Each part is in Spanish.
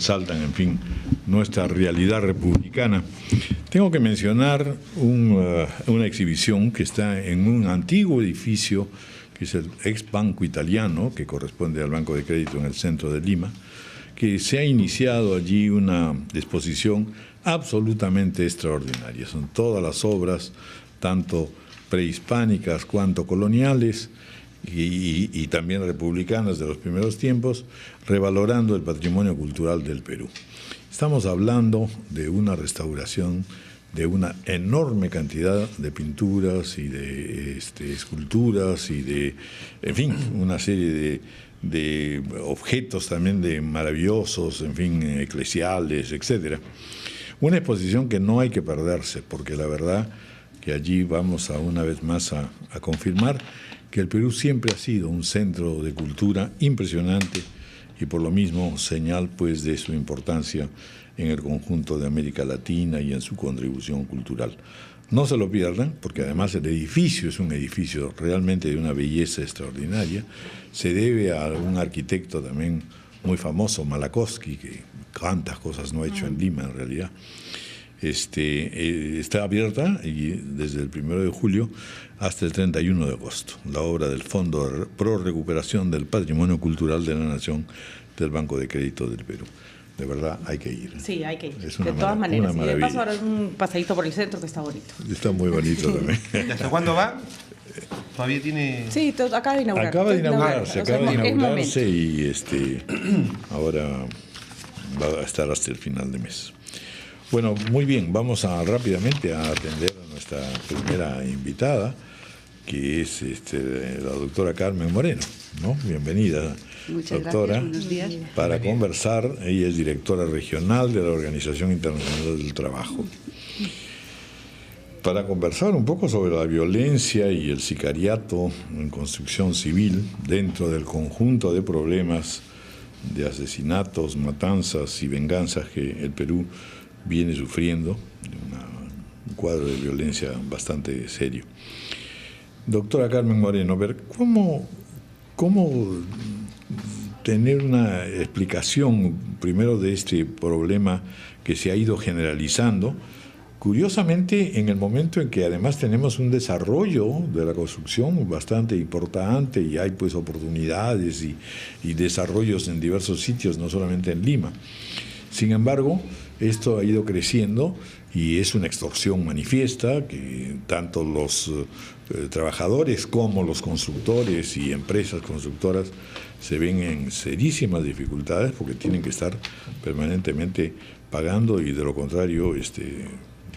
resaltan, en fin, nuestra realidad republicana. Tengo que mencionar una exhibición que está en un antiguo edificio, que es el ex Banco Italiano, que corresponde al Banco de Crédito en el centro de Lima, que se ha iniciado allí una exposición absolutamente extraordinaria. Son todas las obras, tanto prehispánicas cuanto coloniales, y también republicanas de los primeros tiempos, revalorando el patrimonio cultural del Perú. Estamos hablando de una restauración de una enorme cantidad de pinturas y de esculturas y de, en fin, una serie de objetos también de maravillosos, en fin, eclesiales, etcétera. Una exposición que no hay que perderse, porque la verdad que allí vamos una vez más a confirmar que el Perú siempre ha sido un centro de cultura impresionante y por lo mismo señal pues de su importancia en el conjunto de América Latina y en su contribución cultural. No se lo pierdan, porque además el edificio es un edificio realmente de una belleza extraordinaria. Se debe a un arquitecto también muy famoso, Malakowski, que cuántas cosas no ha hecho en Lima en realidad. Está abierta y desde el 1 de julio hasta el 31 de agosto, la obra del Fondo Pro Recuperación del Patrimonio Cultural de la Nación del Banco de Crédito del Perú. De verdad, hay que ir. Sí, hay que ir. De todas maneras. Y de paso ahora un pasadito por el centro que está bonito. Está muy bonito también. ¿Hasta cuándo va? ¿Todavía tiene...? Sí, acaba de inaugurar. Acaba de inaugurarse y ahora va a estar hasta el final de mes. Bueno, muy bien, vamos rápidamente a atender a nuestra primera invitada, que es la doctora Carmen Moreno, ¿no? Bienvenida, muchas doctora. Gracias, buenos días. Para conversar, ella es directora regional de la Organización Internacional del Trabajo. Para conversar un poco sobre la violencia y el sicariato en construcción civil dentro del conjunto de problemas de asesinatos, matanzas y venganzas que el Perú viene sufriendo, un cuadro de violencia bastante serio. Doctora Carmen Moreno, a ver, ¿cómo tener una explicación primero de este problema que se ha ido generalizando? Curiosamente, en el momento en que además tenemos un desarrollo de la construcción bastante importante y hay pues oportunidades y desarrollos en diversos sitios, no solamente en Lima. Sin embargo, esto ha ido creciendo y es una extorsión manifiesta que tanto los trabajadores como los constructores y empresas constructoras se ven en serísimas dificultades porque tienen que estar permanentemente pagando y de lo contrario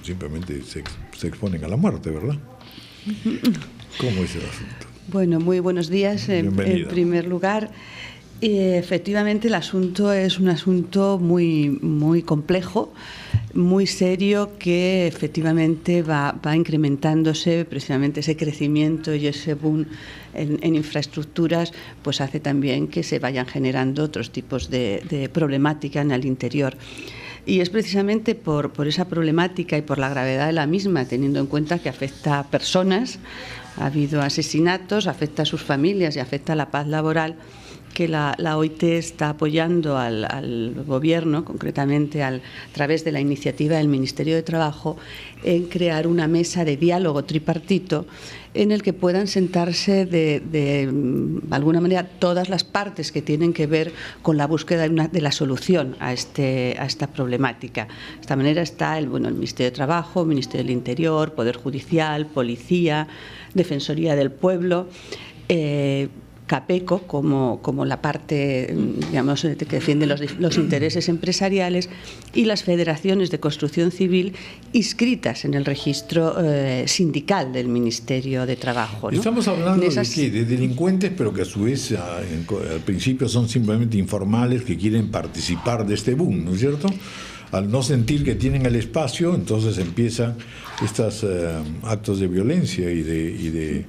simplemente se exponen a la muerte, ¿verdad? ¿Cómo es el asunto? Bueno, muy buenos días. En primer lugar, efectivamente el asunto es un asunto muy, muy complejo, muy serio, que efectivamente va incrementándose. Precisamente ese crecimiento y ese boom en infraestructuras pues hace también que se vayan generando otros tipos de problemática en el interior. Y es precisamente por esa problemática y por la gravedad de la misma, teniendo en cuenta que afecta a personas, ha habido asesinatos, afecta a sus familias y afecta a la paz laboral, que la OIT está apoyando al Gobierno, concretamente a través de la iniciativa del Ministerio de Trabajo, en crear una mesa de diálogo tripartito en el que puedan sentarse de alguna manera todas las partes que tienen que ver con la búsqueda de la solución a esta problemática. De esta manera está el Ministerio de Trabajo, el Ministerio del Interior, Poder Judicial, Policía, Defensoría del Pueblo, CAPECO como la parte, digamos, que defiende los intereses empresariales, y las federaciones de construcción civil inscritas en el registro sindical del Ministerio de Trabajo, ¿no? Estamos hablando de delincuentes, pero que a su vez al principio son simplemente informales que quieren participar de este boom, ¿no es cierto? Al no sentir que tienen el espacio, entonces empiezan estos actos de violencia y de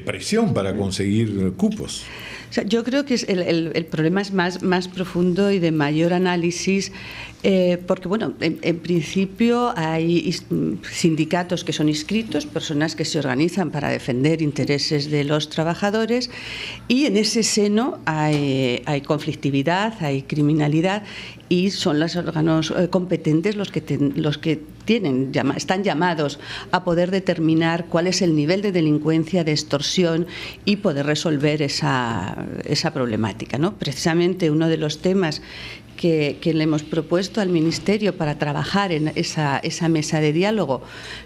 presión para conseguir cupos. O sea, yo creo que el problema es más profundo y de mayor análisis, porque, bueno, en principio hay sindicatos que son inscritos, personas que se organizan para defender intereses de los trabajadores, y en ese seno hay conflictividad, hay criminalidad, y son los órganos competentes los que están llamados a poder determinar cuál es el nivel de delincuencia, de extorsión y poder resolver esa problemática, ¿no? Precisamente uno de los temas que le hemos propuesto al Ministerio para trabajar en esa mesa de diálogo,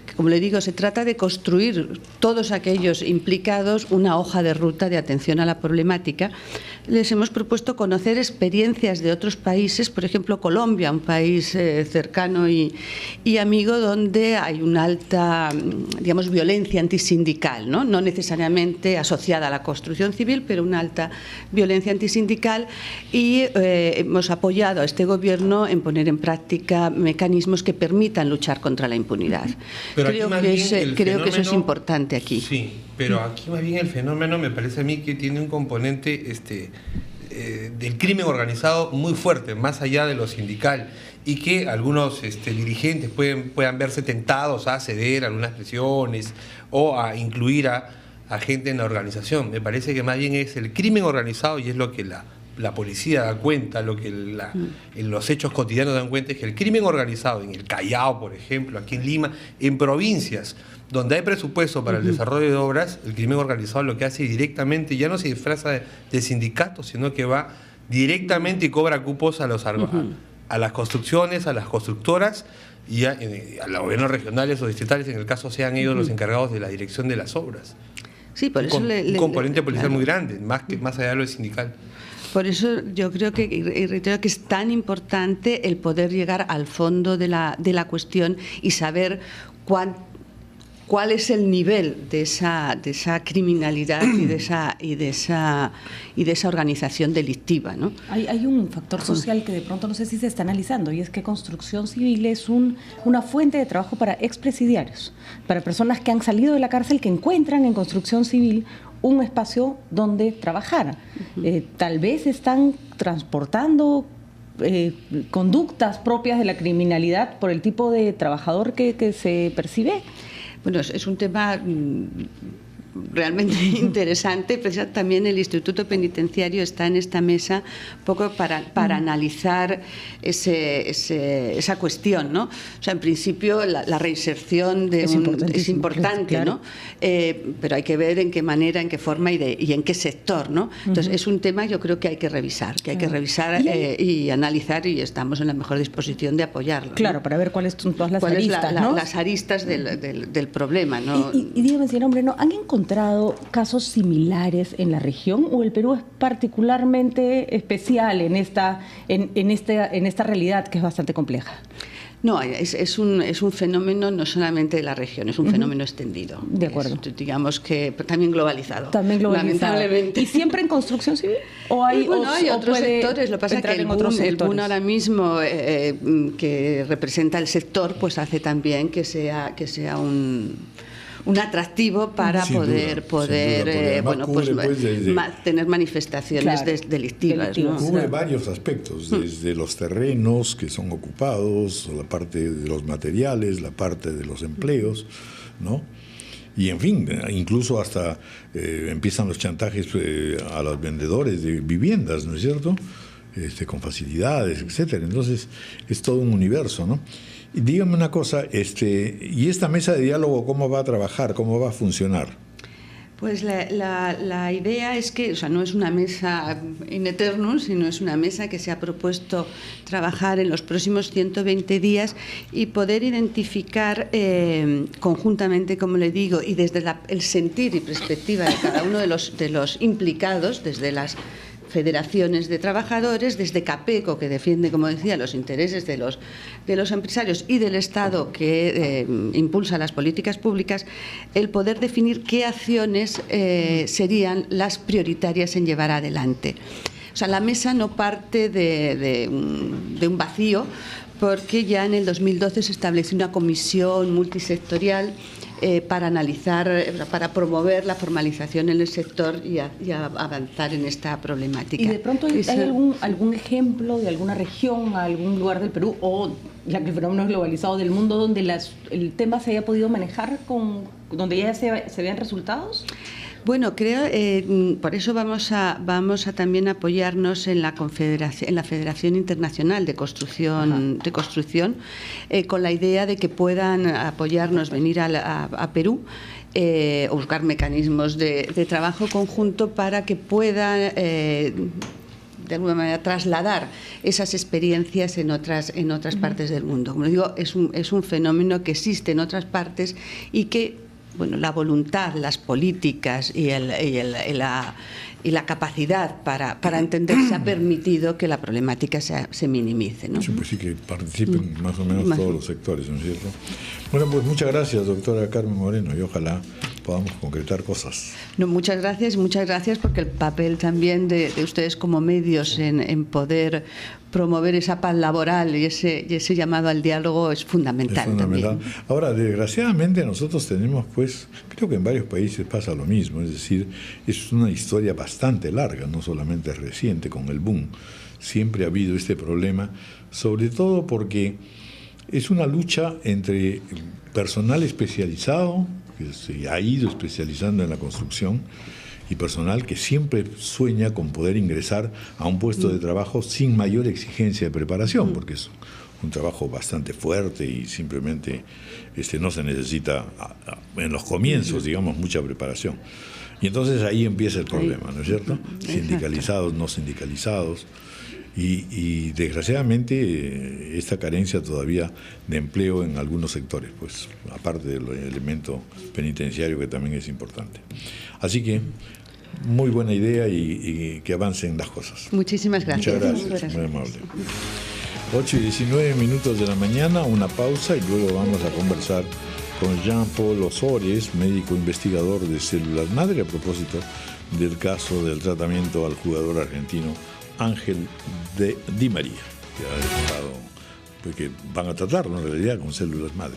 que, como le digo, se trata de construir todos aquellos implicados una hoja de ruta de atención a la problemática. Les hemos propuesto conocer experiencias de otros países, por ejemplo Colombia, un país cercano y amigo, donde hay una alta, digamos, violencia antisindical, ¿no? No necesariamente asociada a la construcción civil, pero una alta violencia antisindical, y hemos apoyado a este gobierno en poner en práctica mecanismos que permitan luchar contra la impunidad. Pero creo que eso es importante aquí. Sí, pero aquí más bien el fenómeno me parece a mí que tiene un componente del crimen organizado muy fuerte, más allá de lo sindical, y que algunos dirigentes puedan verse tentados a ceder a algunas presiones o a incluir a gente en la organización. Me parece que más bien es el crimen organizado, y es lo que la policía da cuenta, lo que en los hechos cotidianos dan cuenta, es que el crimen organizado en el Callao, por ejemplo, aquí en Lima, en provincias donde hay presupuesto para el desarrollo de obras, el crimen organizado lo que hace directamente, ya no se disfraza de sindicatos, sino que va directamente y cobra cupos a las construcciones, a las constructoras y a los gobiernos regionales o distritales, en el caso sean ellos los encargados de la dirección de las obras. Sí, por eso un componente policial muy grande, más allá de lo sindical. Por eso yo creo que, y reitero que es tan importante el poder llegar al fondo de la cuestión y saber cuál es el nivel de esa criminalidad y de esa organización delictiva, ¿no? Hay un factor social que de pronto no sé si se está analizando, y es que construcción civil es una fuente de trabajo para expresidiarios, para personas que han salido de la cárcel, que encuentran en construcción civil un espacio donde trabajar. Tal vez están transportando conductas propias de la criminalidad por el tipo de trabajador que se percibe. Bueno, es un tema realmente interesante. También el Instituto Penitenciario está en esta mesa un poco para analizar esa cuestión, ¿no? O sea, en principio la reinserción es importante, claro, ¿no? Pero hay que ver en qué manera, en qué forma y en qué sector, ¿no? Entonces es un tema, yo creo, que hay que revisar, y analizar, y estamos en la mejor disposición de apoyarlo, ¿no? Claro, para ver cuáles son todas las aristas, ¿no? Las aristas del problema, ¿no? Y dígame, señor hombre, ¿no han encontrado casos similares en la región, o el Perú es particularmente especial en esta realidad que es bastante compleja? No, es un fenómeno no solamente de la región, es un fenómeno extendido. De acuerdo. Digamos que también globalizado. Lamentablemente. ¿Y siempre en construcción civil? ¿O hay otros sectores? Lo que pasa es que el boom ahora mismo que representa el sector, pues hace también que sea un atractivo para poder tener manifestaciones, claro, delictivas, ¿no? Cubre varios aspectos, desde los terrenos que son ocupados, la parte de los materiales, la parte de los empleos, ¿no? Y en fin, incluso hasta empiezan los chantajes a los vendedores de viviendas, ¿no es cierto? Con facilidades, etcétera. Entonces es todo un universo, ¿no? Y dígame una cosa, ¿y esta mesa de diálogo cómo va a trabajar, cómo va a funcionar? Pues la idea es que, o sea, no es una mesa in eternum, sino es una mesa que se ha propuesto trabajar en los próximos 120 días y poder identificar conjuntamente, como le digo, y desde el sentir y perspectiva de cada uno de los implicados, desde las federaciones de trabajadores, desde CAPECO, que defiende, como decía, los intereses de los empresarios, y del Estado, que impulsa las políticas públicas, el poder definir qué acciones serían las prioritarias en llevar adelante. O sea, la mesa no parte de un vacío, porque ya en el 2012 se estableció una comisión multisectorial para analizar, para promover la formalización en el sector y avanzar en esta problemática. ¿Y de pronto hay algún ejemplo de alguna región, algún lugar del Perú, o ya que el fenómeno es globalizado, del mundo, donde el tema se haya podido manejar, donde ya se vean resultados? Bueno, creo, por eso vamos a también apoyarnos en la Federación Internacional de Construcción, con la idea de que puedan apoyarnos, venir a Perú, o buscar mecanismos de trabajo conjunto para que puedan de alguna manera trasladar esas experiencias en otras partes del mundo. Como digo, es un fenómeno que existe en otras partes y que, bueno, la voluntad, las políticas y la capacidad para entenderse ha permitido que la problemática se minimice, ¿no? Sí, pues sí, que participen más o menos todos los sectores, ¿no es cierto? Bueno, pues muchas gracias, doctora Carmen Moreno, y ojalá podamos concretar cosas. No, muchas gracias porque el papel también de ustedes como medios en poder promover esa paz laboral y ese llamado al diálogo es fundamental. Es fundamental. También. Ahora, desgraciadamente nosotros tenemos, pues, creo que en varios países pasa lo mismo, es decir, es una historia bastante larga, no solamente reciente con el boom. Siempre ha habido este problema, sobre todo porque es una lucha entre personal especializado, que se ha ido especializando en la construcción, y personal que siempre sueña con poder ingresar a un puesto de trabajo sin mayor exigencia de preparación, porque es un trabajo bastante fuerte y simplemente no se necesita en los comienzos, digamos, mucha preparación. Y entonces ahí empieza el problema, ¿no es cierto? Sindicalizados, no sindicalizados. Y desgraciadamente esta carencia todavía de empleo en algunos sectores, pues aparte del elemento penitenciario que también es importante. Así que muy buena idea y que avancen las cosas. Muchísimas gracias. Muchas gracias, muy amable. 8:19 de la mañana, una pausa y luego vamos a conversar con Jean-Paul Osores, médico investigador de células madre, a propósito del caso del tratamiento al jugador argentino Ángel Di María, que ha estado, pues, que van a tratarlo en realidad con células madre.